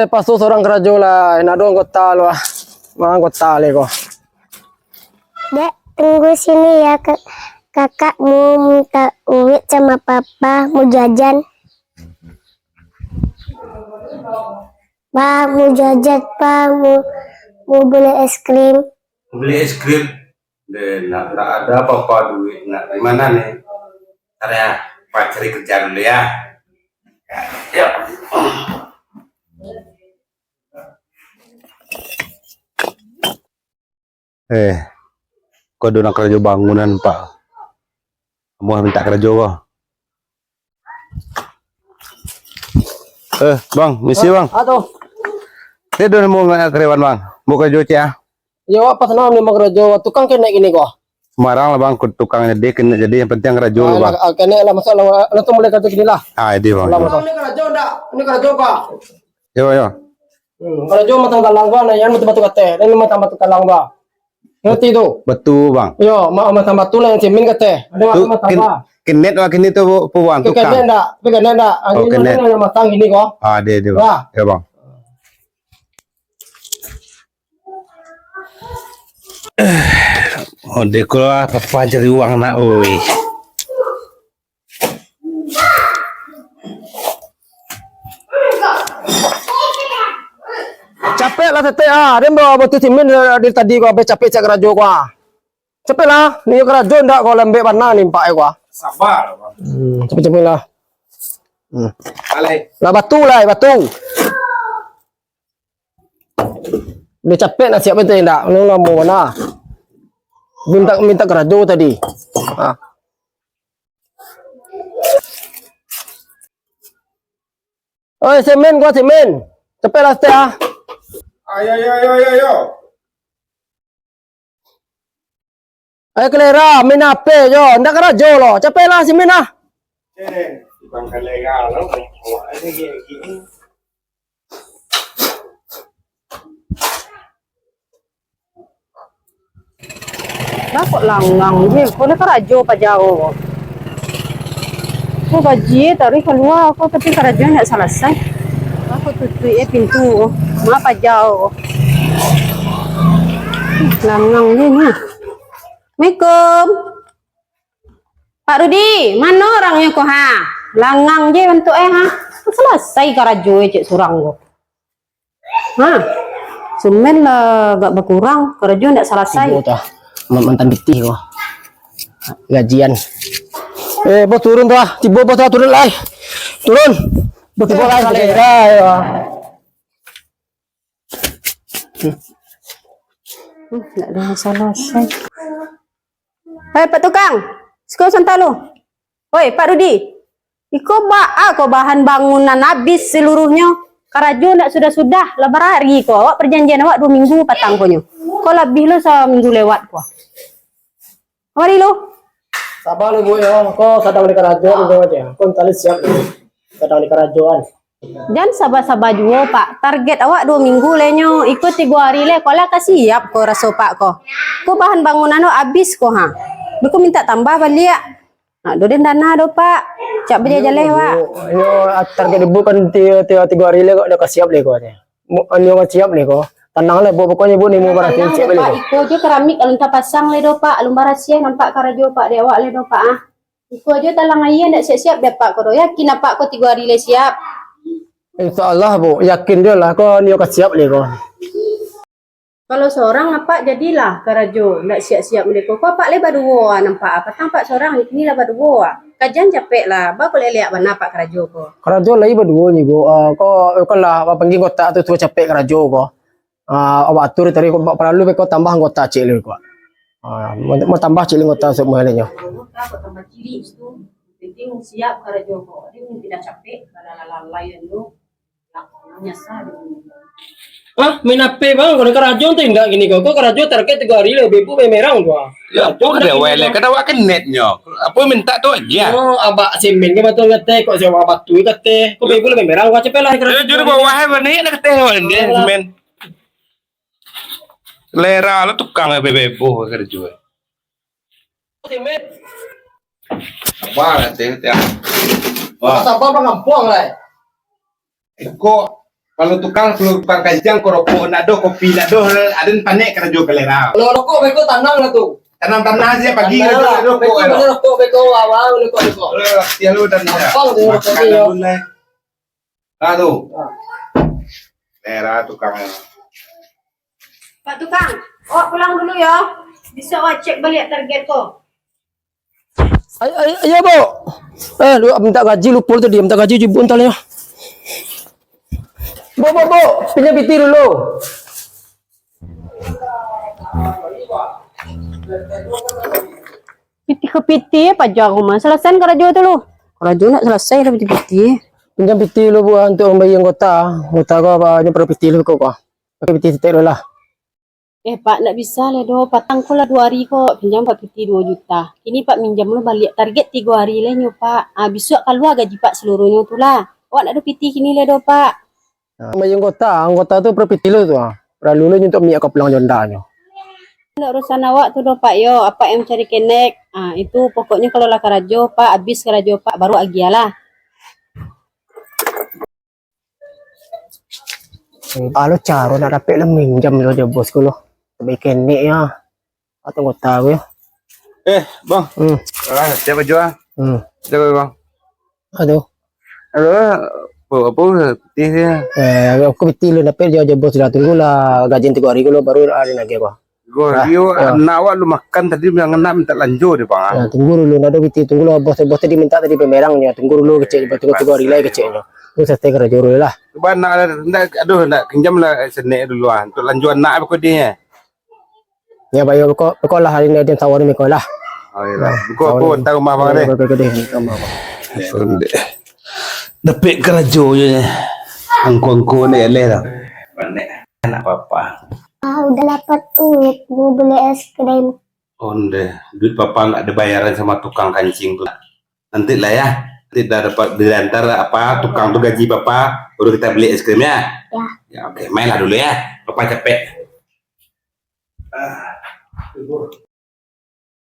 Pasó seorang kerajo lah, nak dong kota lu ah. Mang kota le ko. Dek, tunggu sini ya, kakak mau minta duit sama papa, mau jajan. Pak, mau jajan, Pak, mau beli es krim. Beli es krim. Dan nak ada apa-apa duit nak di mana nih? Ntar ya, Pak cari kerja dulu ya. Ya. Kau nak kerja bangunan Pak. Kamu minta kerja Pak. Bang, misi bang. Aduh. Dia udah mau karyawan bang. Mau kerja ya? Ya apa senang ni mau kerajo, tukang kena gini ko. Semarang lah bang, tukangnya dia kena jadi yang penting kerja lu bang. Kena lah masalah, nanti mulai kerja gini lah. Ini bang. Ini kerajo ndak? Ini kerajo pak. Yo. Kerajo matang talang ba, na yan batu kate. Ini matang batu talang ba. Ngerti tu? Betul bang. Yo, matang batu lah yang cemin kate. Ada matang ba. Kenet wah kini tuh puan tukang. Kena ndak. Ini yang matang gini ko. Dia bang. Ya bang. Deko lah, papa cari uang nak, oi. Capek lah tete dia bawa batu cemin dari tadi ko, capek cak kerajo ko. Capek lah, ni kerajo ndak ko lembek mana ni pak ko. Sabar bang. Cepet-cepet lah. Alai. Lah batu lah, batu. Dia capek nak siap betul ndak? Lu lah mau mana? Minta kerajo tadi. Oi, semen gua semen. Cepet lah teh ah. Ayo. Ayo kelera, main apa jo? Ndak kerajo lo. Cepet lah semen ah. Bang legal lo. Ini gini. Kok langgang je, kau nak kerajo pa jauh. Kau gaji tadi keluar aku tapi kerajo nak selesai. Aku tutup pintu, apa jauh. Langgang je ni. Assalamualaikum. Pak Rudi, mana orangnya kau ha? Langgang je bentuk ha. Selesai kerajo cik surang kau. Semen lah gak berkurang, kerajo nak selesai. Mantan bitih kok. Gajian. Bos turun tuh ah. Tiba bos turun lah. Turun. Bos tiba lah. Nggak ada selesai. Hei Pak Tukang, sekolah santalo. Oi Pak Rudi, iko kau bahan bangunan habis seluruhnya. Kerajo ndak sudah lebar hari kau. Awak perjanjian awak 2 minggu patang konyo. Kau lebih lo seminggu lewat kau. Mari lo. Sabar lu bu ya. Kau kadang di kerajoan itu aja. Kau tali siap kadang di kerajoan. Jangan sabar-sabar juga Pak. Target awak 2 minggu lenyo. Ikut 3 hari le. Kau lah kasih siap kau rasa Pak kau. Kau bahan bangunan lo habis kau ha. Kau minta tambah balik. Nak doden dana do Pak. Cak berjalan lewat. Yo target ibu kan 3 hari le kok dah siap le kau aja. Anu kan siap le kau. Tenang lah, pokoknya ibu ni mau berarti siap le. Pak, iko je keramik alun ta pasang le do Pak. Alun barasia nampak karajo Pak de awak le do Pak ah. Iko je talang aye ndak siap-siap de Pak ko do. Yakin apa ko 3 hari le siap. Insyaallah bu, yakin dia lah kau ni kan siap le kau. Kalau seorang apa jadilah karajo ndak siap-siap mereka. Ko Pak le baduo nampak apa tang Pak seorang ni lah baduo. Kajian capek lah. Ba ko le lihat mana Pak karajo ko. Kerajo lagi berdua ni bu. Kau kan lah panggil kota tu capek kerajo kau. Awak atur tadi kau perlu kau tambah anggota cik le kau. Mau tambah cik le anggota semua lenya. Kau tambah ciri itu. Penting siap karajo ko. Dia tidak capek lalai lu. Nyasar. Main apa bang? Kau kerajo tu enggak gini kau. Kau kerajo target 3 hari le. Bebu merang kau. Ya, apa ada wele? Kada awak kenetnya. Apa minta tu aja. Oh, abak semen ke betul kate. Kau sewa batu kate. Kau bebu le merang. Kau cepet lah. Juru bawah ni nak kate dia semen. Lera lo tukang bebo kerja. Semen. Wah, teh. Wah, sabar bang kampung lah. Iko Kalau tukang kajang koroko nak do kopi nak do ada panek kerja kelera. Kalau rokok beko tanang lah tu. Tanam-tanam aja pagi Tanang lah. kerja do Beko ko. bener rokok beko awal rokok. Ya lu dan ya. Gampang tu rokok dia. Aduh. Daerah tukang. Pak Tukang, awak pulang dulu ya. Bisa awak cek balik target ko. Ayo, Bu. Lu minta gaji lu pul tadi, minta gaji jibun tali ya. Bu, pinjam piti dulu. Piti ke piti apa jago mah. Selesai kerajo tu lu. Kerajo nak selesai dah piti-piti. Pinjam piti lu Bu untuk membayar anggota. Anggota kau apa ni perlu piti lu kau. Pakai piti titik dulu lah. Pak, nak bisa le do. Patang ko lah 2 hari kok. Pinjam Pak piti 2 juta. Kini Pak minjam lu balik target 3 hari le nyo Pak. Besok keluar gaji Pak seluruhnya tu lah. Awak nak ada piti kini le do Pak. Membayar anggota tu perlu piti lu tu. Perlu lu untuk minyak kau pulang jondanya. Nak urusan awak tu do Pak yo. Apa yang cari kenek. Itu pokoknya kalau lah kerajo Pak. Habis kerajo Pak baru agialah. Kalau caro nak dapat lah minjam lu je bos ku lu. Baik kenek ya. Atau anggota aku ya. Bang. Siapa jual? Siapa bang? Aduh. Apa putih dia? Aku piti lu dapat je bos dah tunggu lah gaji 3 hari ku lu baru hari lagi aku. Rio nak awak lu makan tadi bilang nak minta lanjut dia bang. Ya, tunggu dulu, nado piti tunggu dulu bos tadi minta tadi pemerangnya, tunggu dulu kecil, tunggu 3 hari lagi kecilnya. Terus saya kerja dulu lah. Cuba nak pinjam lah senek dulu untuk lanjutan nak apa dia. Ya bayo kok lah hari ni dia tawar ni kau lah. Oh iya. Kau pun tahu mah bang deh. Dapat kerja je. Angko ni le dah. Panek anak papa. Udah dapat duit mau beli es krim. Onde, duit papa nggak ada bayaran sama tukang kancing tuh. Nanti lah ya. Tidak dapat diantar apa tukang tuh gaji papa baru kita beli es krimnya. Ya oke, main lah dulu ya. Papa capek.